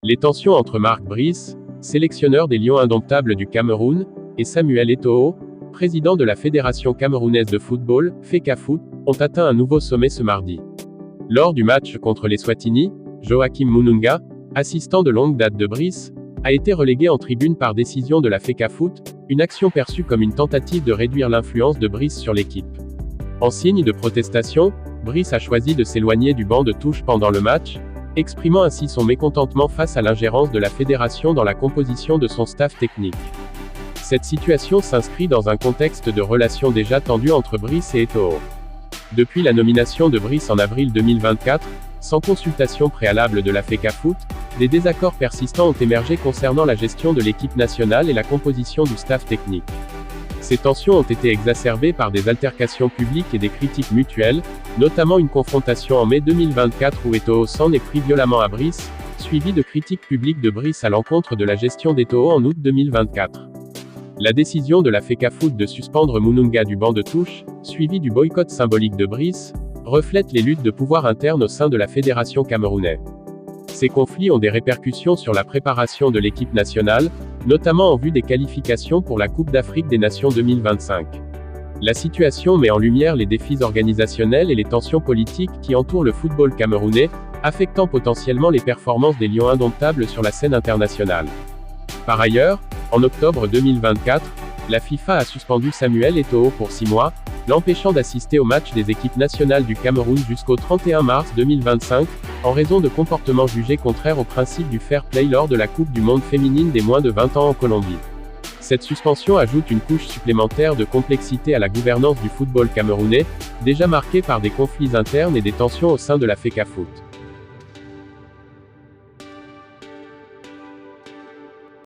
Les tensions entre Marc Brice, sélectionneur des Lions indomptables du Cameroun, et Samuel Eto'o, président de la Fédération camerounaise de football, FECAFOOT, ont atteint un nouveau sommet ce mardi. Lors du match contre les Swatini, Joachim Mununga, assistant de longue date de Brice, a été relégué en tribune par décision de la FECAFOOT, une action perçue comme une tentative de réduire l'influence de Brice sur l'équipe. En signe de protestation, Brice a choisi de s'éloigner du banc de touche pendant le match, exprimant ainsi son mécontentement face à l'ingérence de la fédération dans la composition de son staff technique. Cette situation s'inscrit dans un contexte de relations déjà tendues entre Brice et Eto'o. Depuis la nomination de Brice en avril 2024, sans consultation préalable de la FECAFOOT, des désaccords persistants ont émergé concernant la gestion de l'équipe nationale et la composition du staff technique. Ces tensions ont été exacerbées par des altercations publiques et des critiques mutuelles, notamment une confrontation en mai 2024 où Eto'o s'en est pris violemment à Brice, suivie de critiques publiques de Brice à l'encontre de la gestion d'Eto'o en août 2024. La décision de la FECAFOOT de suspendre Mununga du banc de touche, suivie du boycott symbolique de Brice, reflète les luttes de pouvoir internes au sein de la fédération camerounaise. Ces conflits ont des répercussions sur la préparation de l'équipe nationale, notamment en vue des qualifications pour la Coupe d'Afrique des Nations 2025. La situation met en lumière les défis organisationnels et les tensions politiques qui entourent le football camerounais, affectant potentiellement les performances des Lions indomptables sur la scène internationale. Par ailleurs, en octobre 2024, la FIFA a suspendu Samuel Eto'o pour 6 mois, l'empêchant d'assister au match des équipes nationales du Cameroun jusqu'au 31 mars 2025, en raison de comportements jugés contraires au principe du fair play lors de la Coupe du Monde féminine des moins de 20 ans en Colombie. Cette suspension ajoute une couche supplémentaire de complexité à la gouvernance du football camerounais, déjà marquée par des conflits internes et des tensions au sein de la FECAFOOT.